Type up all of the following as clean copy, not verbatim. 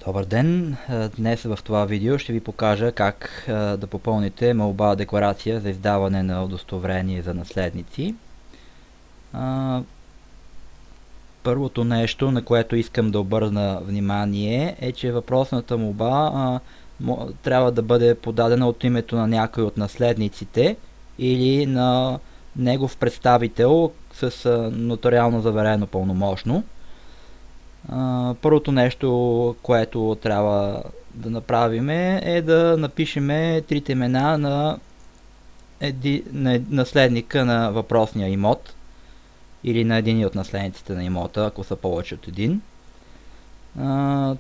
Добър ден! Днес в това видео ще ви покажа как да попълните молба декларация за издаване на удостоверение за наследници. Първото нещо, на което искам да обърна внимание, е, че въпросната молба трябва да бъде подадена от името на някой от наследниците или на негов представител с нотариално заверено пълномощно. Първото нещо, което трябва да направим, е да напишем трите имена на наследника на въпросния имот или на един от наследниците на имота, ако са повече от един.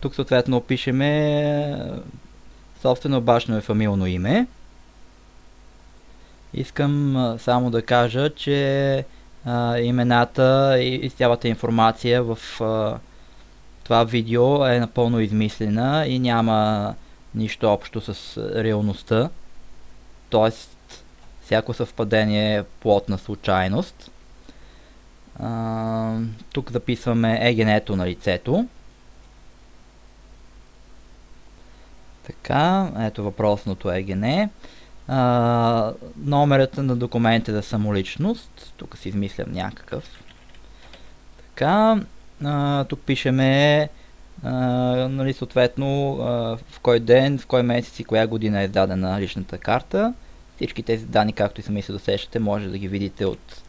Тук съответно пишеме собствено бащино и фамилно име. Искам само да кажа, че имената и цялата информация в това видео е напълно измислена и няма нищо общо с реалността. Тоест, всяко съвпадение е плод на случайност. Тук записваме ЕГН-то на лицето. Така, ето въпросното ЕГН. Номерът на документите за самоличност. Тук си измислям някакъв. Така, тук пишеме нали, съответно в кой ден, в кой месец и коя година е издадена личната карта. Всички тези данни, както и сами се досещате, може да ги видите от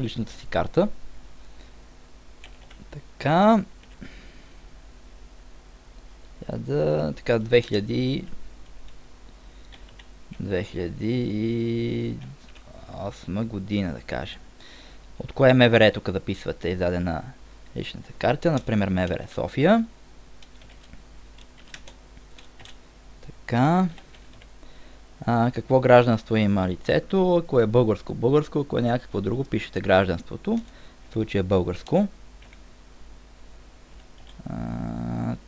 личната си карта. Така, 2008 година, да кажем. От кое МВР тук записвате издадена личната карта, например МВР София. Така. Какво гражданство има лицето? Ако е българско, ако е някакво друго, пишете гражданството. В случая българско.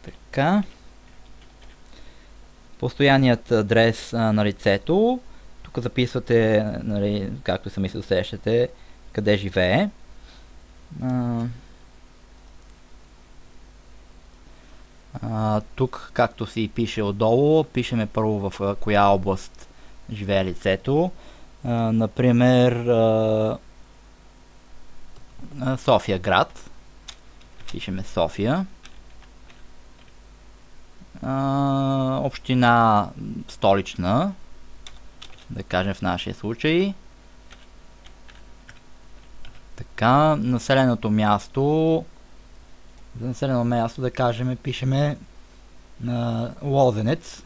Така. Постоянният адрес на лицето. Тук записвате, нали, както сами се досещате, къде живее. Тук, както си пише отдолу, пишеме първо в коя област живее лицето. Например, София град. Пишеме София. Община Столична, да кажем в нашия случай. Така, населеното място. За населено място, да кажем, пишеме Лозенец.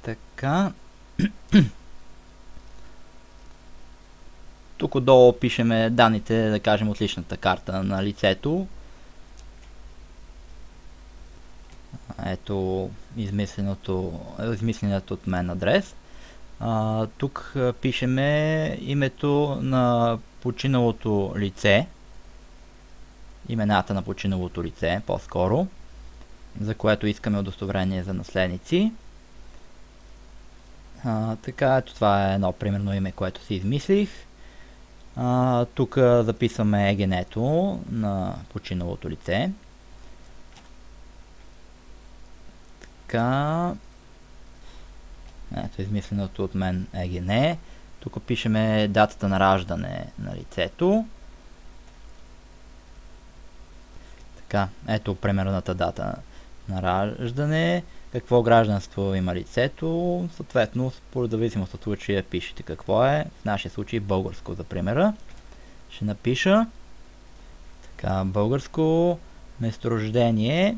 Така. Тук отдолу пишеме данните, да кажем, от личната карта на лицето. Ето измисленият от мен адрес. Тук пишеме името на починалото лице, имената на починалото лице, по-скоро, за което искаме удостоверение за наследници. Така, ето това е едно примерно име, което си измислих. Тук записваме ЕГН-то на починалото лице. Така. Ето измисленото от мен ЕГН. Тук пишеме датата на раждане на лицето. Така, ето примерната дата на раждане. Какво гражданство има лицето? Съответно, според зависимост от случая пишете какво е. В нашия случай българско, за примера. Ще напиша. Така, българско месторождение.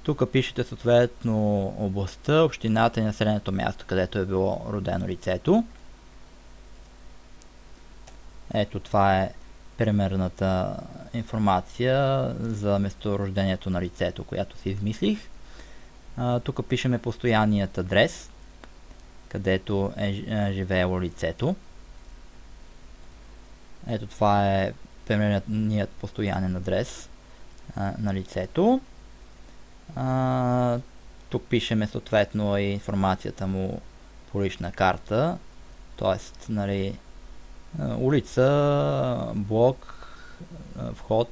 Тук пишете съответно областта, общината и населеното място, където е било родено лицето. Ето това е примерната информация за месторождението на лицето, която си измислих. Тук пишеме постоянният адрес, където е живеело лицето. Ето това е примерният постоянен адрес на лицето. Тук пишеме съответно и информацията му по лична карта, т.е. нали, улица, блок, вход,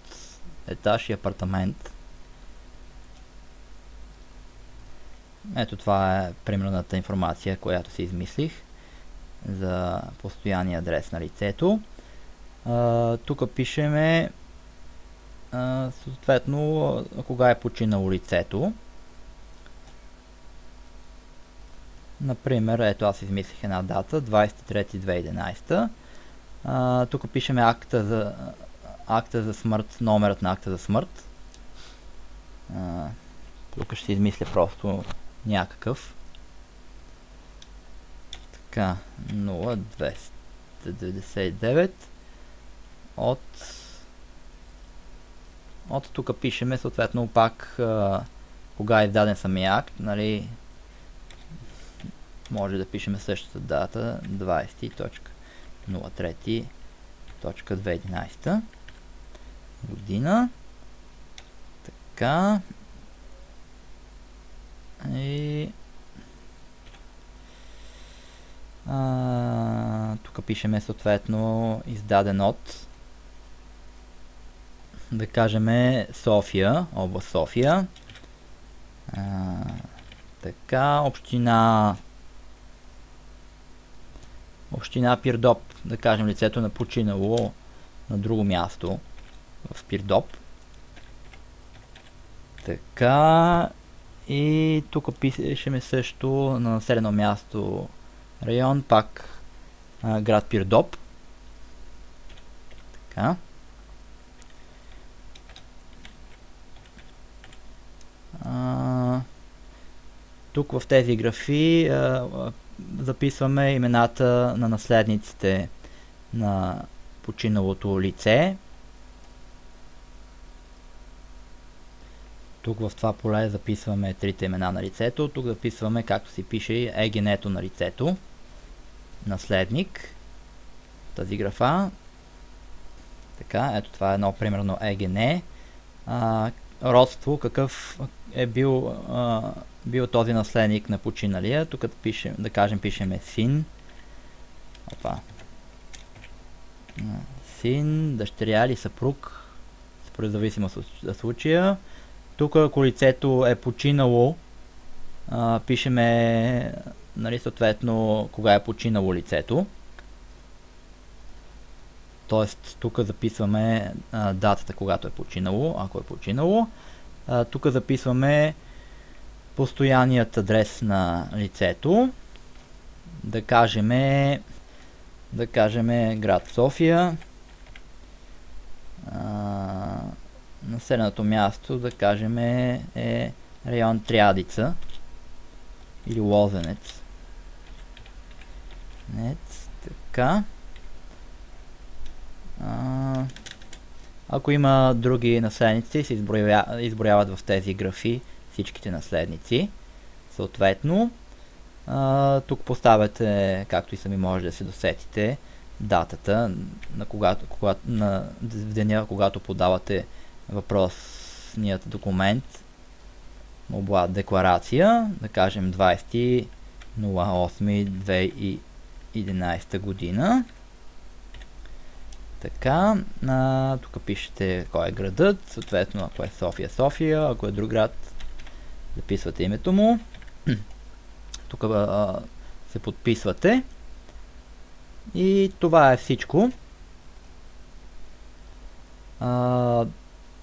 етаж и апартамент. Ето това е примерната информация, която си измислих за постоянния адрес на лицето. Тук пишеме съответно кога е починало лицето. Например, ето аз измислих една дата, 23.2011. Тук пишеме акта за смърт, номерът на акта за смърт. Тук ще измисля просто някакъв. Така, 0299 от тук пишеме съответно пак кога е издаден самия акт, нали, може да пишеме същата дата, 20.03.2011 година. Така. И тук пишеме съответно издаден от, да кажем, София, област София. Така, община Пирдоп, да кажем, лицето на починало на друго място в Пирдоп. Така, и тук пишеме също на населено място, район, пак град Пирдоп. Така. Тук в тези графи записваме имената на наследниците на починалото лице. Тук в това поле записваме трите имена на лицето. Тук записваме, както си пише, ЕГН-то на лицето. Наследник. Тази графа. Така, ето това е едно примерно ЕГН. Родство, какъв е бил този наследник на починалия. Тук пишем, да кажем, пишеме син. Опа. Син, дъщеря или съпруг. Според зависимост от случая. Тук, ако лицето е починало, пишеме, нали, съответно кога е починало лицето. Тоест, тук записваме датата, когато е починало, ако е починало. Тук записваме постоянният адрес на лицето. Да кажем град София. Населеното място, да кажем, е район Триадица или Лозенец. Така. Ако има други наследници, се изброяват в тези графи всичките наследници. Съответно, тук поставяте, както и сами може да се досетите, датата в деня, когато подавате въпросният документ, молба декларация, да кажем 20.08.2011 година. Така, тук пишете кой е градът, съответно ако е София, ако е друг град, записвате името му. Тук се подписвате. И това е всичко.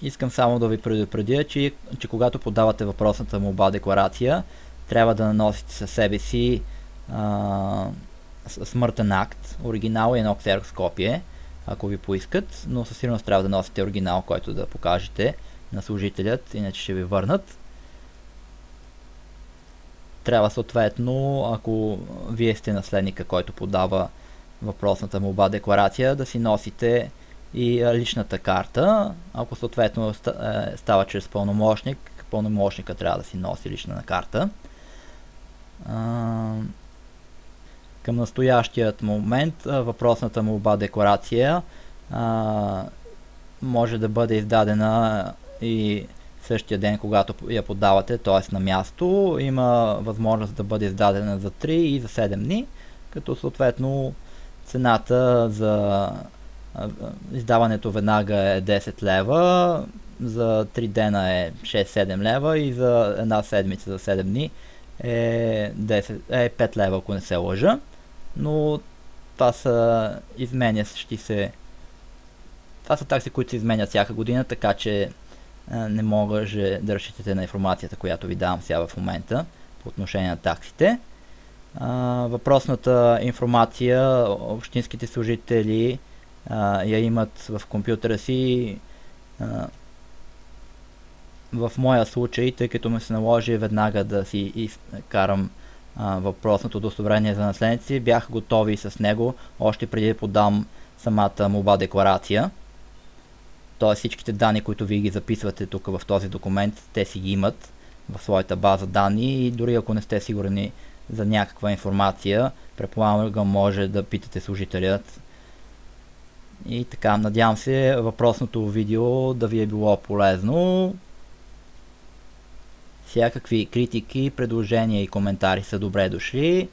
Искам само да ви предупредя, че когато подавате въпросната молба декларация, трябва да носите със себе си смъртен акт, оригинал и едно ксерокс копие, ако ви поискат, но със сигурност трябва да носите оригинал, който да покажете на служителят, иначе ще ви върнат. Трябва съответно, ако вие сте наследника, който подава въпросната молба декларация, да си носите и личната карта. Ако съответно става чрез пълномощник, пълномощника трябва да си носи лична карта. Към настоящият момент въпросната молба декларация може да бъде издадена и същия ден, когато я подавате, т.е. на място. Има възможност да бъде издадена за 3 и за 7 дни, като съответно цената за издаването веднага е 10 лева, за 3 дена е 6-7 лева и за една седмица, за 7 дни е 5 лева, ако не се лъжа. Но това са това са такси, които се изменят всяка година, така че не може да разчитате на информацията, която ви давам сега в момента по отношение на таксите. Въпросната информация общинските служители я имат в компютъра си. В моя случай, тъй като ми се наложи веднага да си изкарам въпросното удостоверение за наследници, бях готови с него още преди да подам самата молба декларация. Т.е. всичките данни, които вие ги записвате тук в този документ, те си ги имат в своята база данни и дори ако не сте сигурни за някаква информация, предполагам, може да питате служителят. И така, надявам се въпросното видео да ви е било полезно. Всякакви критики, предложения и коментари са добре дошли.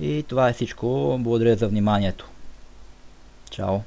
И това е всичко. Благодаря за вниманието. Чао!